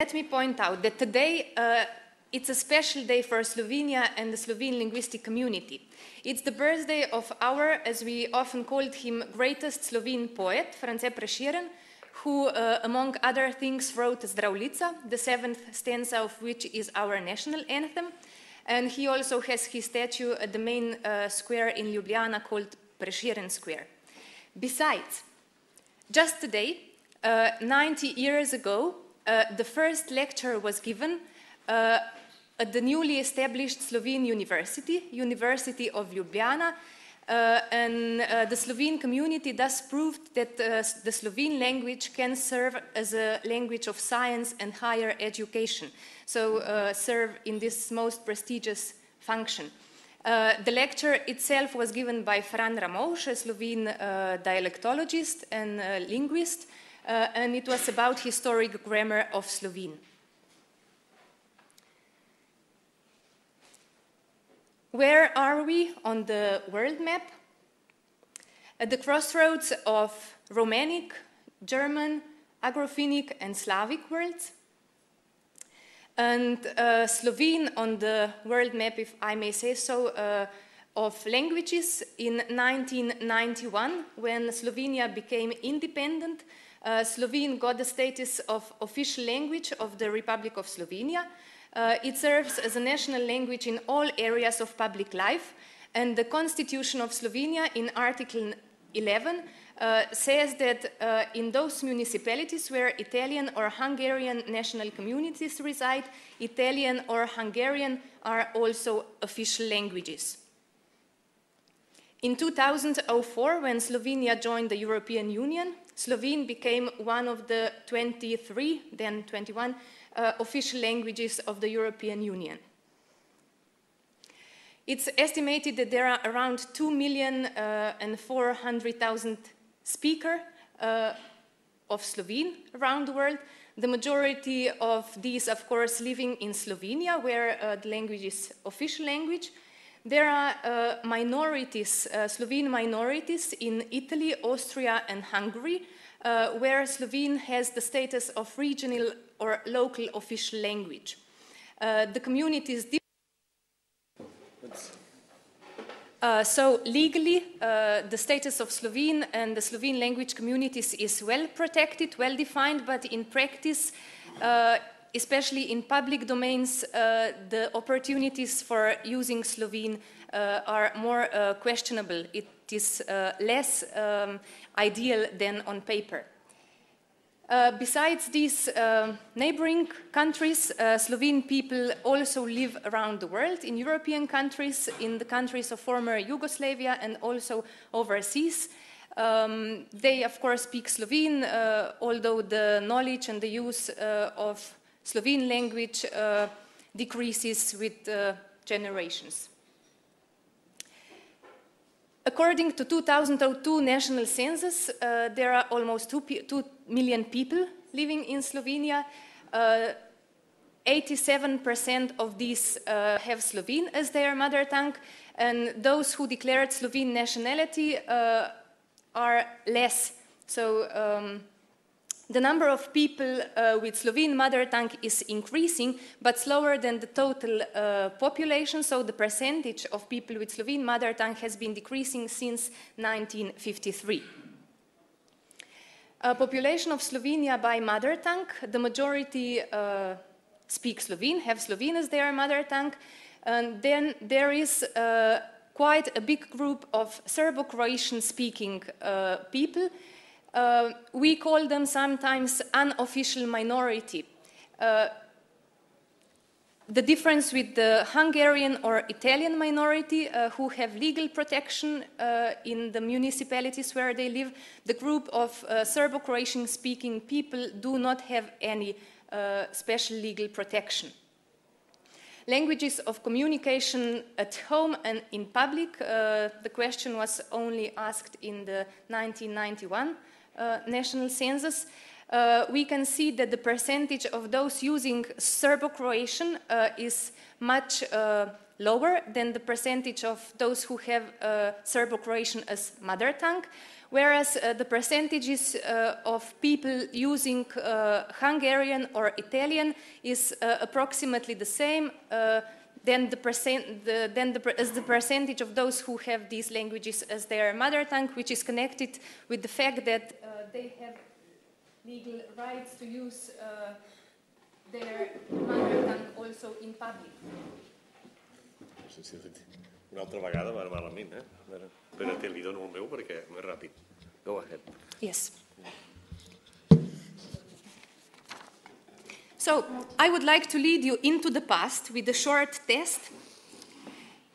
Let me point out that today it's a special day for Slovenia and the Slovene linguistic community. It's the birthday of our, as we often called him, greatest Slovene poet, France Prešeren, who, among other things, wrote Zdravljica, the 7th stanza of which is our national anthem. And he also has his statue at the main square in Ljubljana called Prešeren Square. Besides, just today, 90 years ago, the first lecture was given at the newly established Slovene University, University of Ljubljana, and the Slovene community thus proved that the Slovene language can serve as a language of science and higher education, so serve in this most prestigious function. The lecture itself was given by Fran Ramovš, a Slovene dialectologist and linguist, and it was about historic grammar of Slovene. Where are we on the world map? At the crossroads of Romanic, German, Agrophonic, and Slavic worlds. And Slovene on the world map, if I may say so, of languages in 1991, when Slovenia became independent. Slovene got the status of official language of the Republic of Slovenia. It serves as a national language in all areas of public life, and the Constitution of Slovenia in Article 11 says that in those municipalities where Italian or Hungarian national communities reside, Italian or Hungarian are also official languages. In 2004, when Slovenia joined the European Union, Slovene became one of the 23, then 21, official languages of the European Union. It's estimated that there are around 2,400,000 speakers of Slovene around the world. The majority of these, of course, living in Slovenia, where the language is official language. There are minorities, Slovene minorities in Italy, Austria, and Hungary, where Slovene has the status of regional or local official language. The communities so legally, the status of Slovene and the Slovene language communities is well protected, well defined, but in practice, especially in public domains, the opportunities for using Slovene are more questionable. It is less ideal than on paper. Besides these neighboring countries, Slovene people also live around the world, in European countries, in the countries of former Yugoslavia, and also overseas. They, of course, speak Slovene, although the knowledge and the use of Slovene language decreases with generations. According to 2002 national census, there are almost 2 million people living in Slovenia. 87% of these have Slovene as their mother tongue, and those who declared Slovene nationality are less. So the number of people with Slovene mother tongue is increasing, but slower than the total population, so the percentage of people with Slovene mother tongue has been decreasing since 1953. Population of Slovenia by mother tongue, the majority speak Slovene, have Slovene as their mother tongue, and then there is quite a big group of Serbo-Croatian speaking people. We call them sometimes unofficial minority. The difference with the Hungarian or Italian minority who have legal protection in the municipalities where they live, the group of Serbo-Croatian speaking people do not have any special legal protection. Languages of communication at home and in public, the question was only asked in the 1991 national census. we can see that the percentage of those using Serbo-Croatian is much lower than the percentage of those who have Serbo-Croatian as mother tongue, whereas the percentages of people using Hungarian or Italian is approximately the same than the percentage of those who have these languages as their mother tongue, which is connected with the fact that they have legal rights to use their mother tongue also in public. Una altra vegada va malament, Espera't, li dono el meu perquè més ràpid. Go ahead. Yes. So, I would like to lead you into the past with a short test.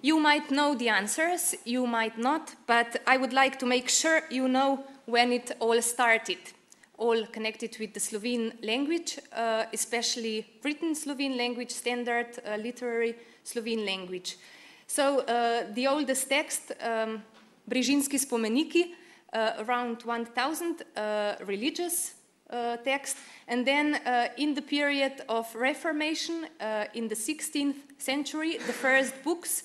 You might know the answers, you might not, but I would like to make sure you know when it all started. All connected with the Slovene language, especially written Slovene language, standard literary Slovene language. So the oldest text, Brižinski spomeniki, around 1000 religious text, and then in the period of Reformation in the 16th century, the first books,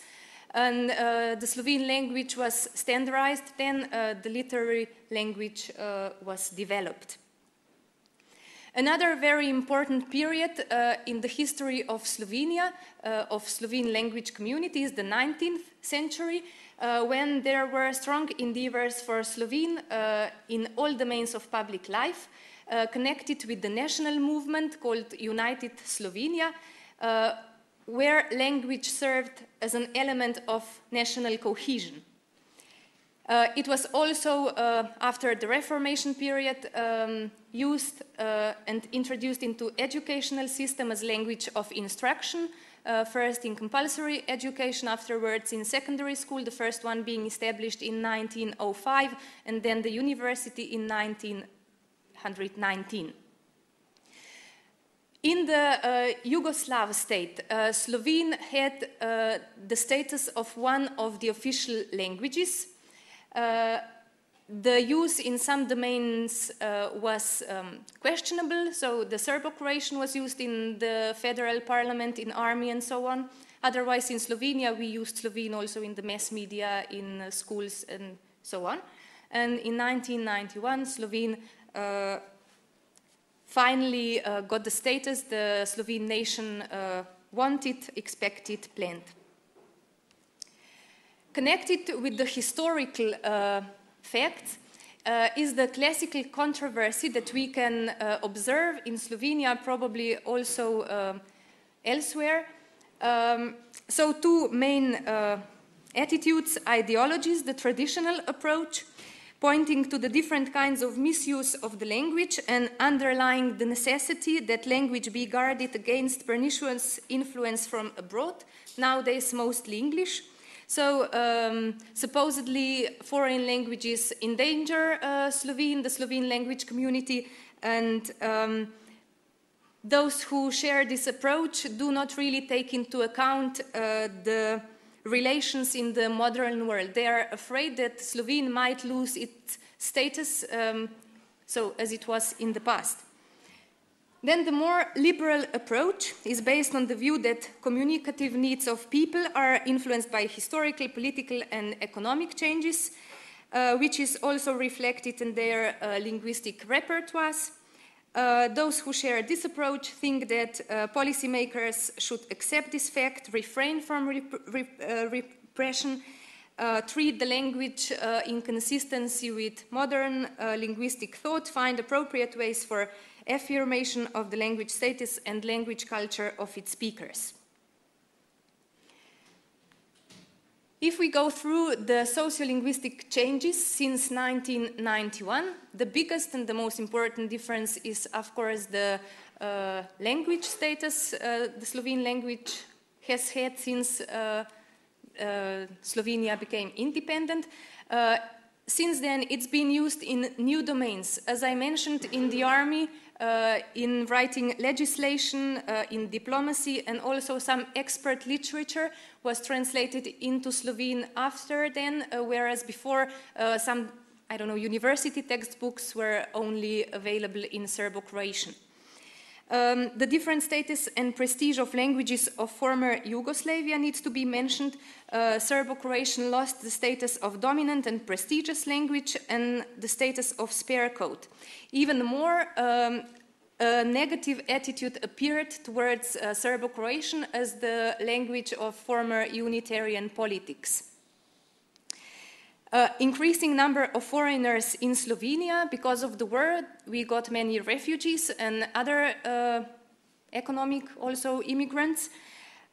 and the Slovene language was standardized, then the literary language was developed. Another very important period in the history of Slovenia, of Slovene language community, is the 19th century, when there were strong endeavors for Slovene in all domains of public life, connected with the national movement called United Slovenia, where language served as an element of national cohesion. It was also, after the Reformation period, used and introduced into educational system as language of instruction, first in compulsory education, afterwards in secondary school, the first one being established in 1905, and then the university in 1919. In the Yugoslav state, Slovene had the status of one of the official languages. The use in some domains was questionable, so the Serbo-Croatian was used in the federal parliament, in army and so on. Otherwise, in Slovenia, we used Slovene also in the mass media, in schools and so on. And in 1991, Slovene finally got the status the Slovene nation wanted, expected, planned. Connected with the historical facts is the classical controversy that we can observe in Slovenia, probably also elsewhere. So two main attitudes, ideologies: the traditional approach, pointing to the different kinds of misuse of the language and underlying the necessity that language be guarded against pernicious influence from abroad, nowadays mostly English. So supposedly foreign languages endanger the Slovene language community, and those who share this approach do not really take into account the relations in the modern world. They are afraid that Slovene might lose its status, so as it was in the past. Then the more liberal approach is based on the view that communicative needs of people are influenced by historical, political and economic changes, which is also reflected in their linguistic repertoires. Those who share this approach think that policymakers should accept this fact, refrain from repression, treat the language in consistency with modern linguistic thought, find appropriate ways for affirmation of the language status and language culture of its speakers. If we go through the sociolinguistic changes since 1991, the biggest and the most important difference is, of course, the language status the Slovene language has had since Slovenia became independent. Since then, it's been used in new domains. As I mentioned, in the army, in writing legislation, in diplomacy, and also some expert literature was translated into Slovene after then, whereas before some I don't know, university textbooks were only available in Serbo-Croatian. The different status and prestige of languages of former Yugoslavia needs to be mentioned. Serbo-Croatian lost the status of dominant and prestigious language and the status of spare code. Even more, a negative attitude appeared towards Serbo-Croatian as the language of former unitarian politics. Increasing number of foreigners in Slovenia. Because of the war, we got many refugees and other economic also immigrants.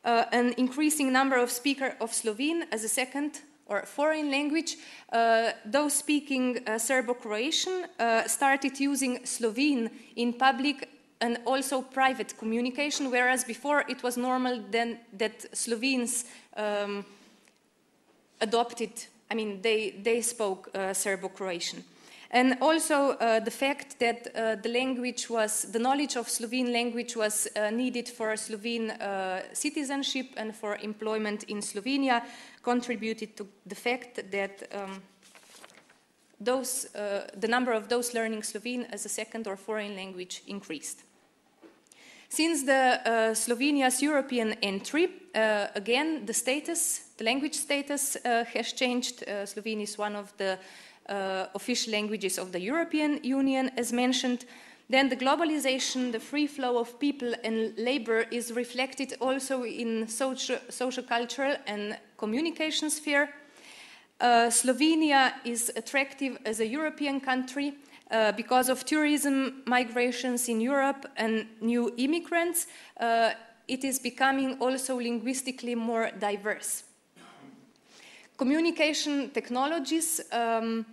An increasing number of speakers of Slovene as a second or foreign language. Those speaking Serbo-Croatian started using Slovene in public and also private communication, whereas before it was normal then that Slovenes adopted, I mean, they spoke Serbo-Croatian. And also the fact that the knowledge of Slovene language was needed for Slovene citizenship and for employment in Slovenia contributed to the fact that the number of those learning Slovene as a second or foreign language increased. Since Slovenia's European entry, again, the language status has changed. Slovene is one of the official languages of the European Union, as mentioned. Then the globalization, the free flow of people and labor is reflected also in social-cultural and communication sphere. Slovenia is attractive as a European country. Because of tourism, migrations in Europe and new immigrants, it is becoming also linguistically more diverse. Communication technologies have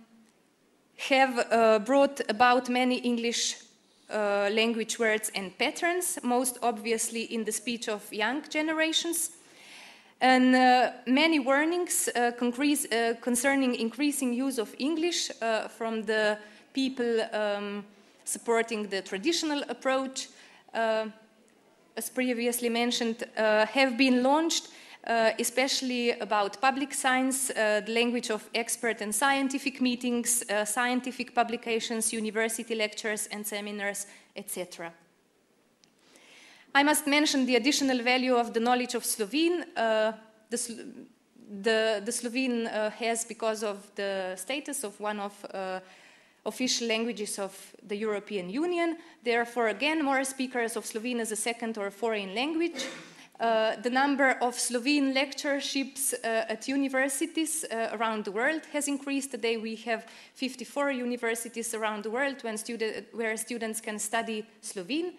brought about many English language words and patterns, most obviously in the speech of young generations. And many warnings concerning increasing use of English from the people supporting the traditional approach, as previously mentioned, have been launched, especially about public science, the language of expert and scientific meetings, scientific publications, university lectures and seminars, etc. I must mention the additional value of the knowledge of Slovene. The Slovene has, because of the status of one of official languages of the European Union. Therefore, again, more speakers of Slovene as a second or foreign language. The number of Slovene lectureships at universities around the world has increased. Today we have 54 universities around the world where students can study Slovene.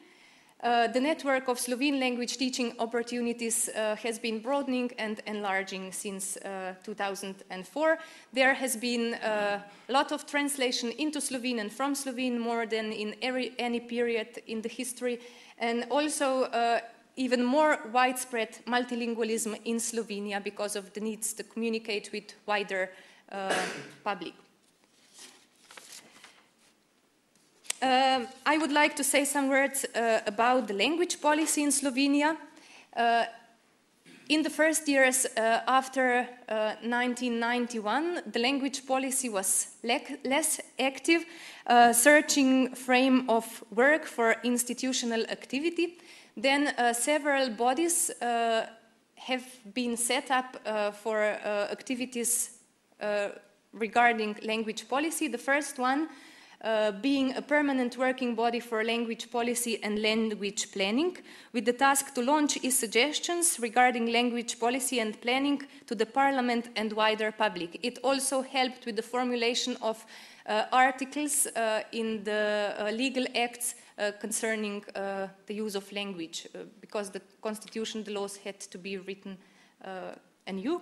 The network of Slovene language teaching opportunities has been broadening and enlarging since 2004. There has been a lot of translation into Slovene and from Slovene, more than in any period in the history, and also even more widespread multilingualism in Slovenia because of the needs to communicate with wider public. I would like to say some words about the language policy in Slovenia. In the first years after 1991, the language policy was less active, searching frame of work for institutional activity. Then several bodies have been set up for activities regarding language policy. The first one being a permanent working body for language policy and language planning, with the task to launch its suggestions regarding language policy and planning to the Parliament and wider public. It also helped with the formulation of articles in the legal acts concerning the use of language, because the constitution, the laws had to be written anew.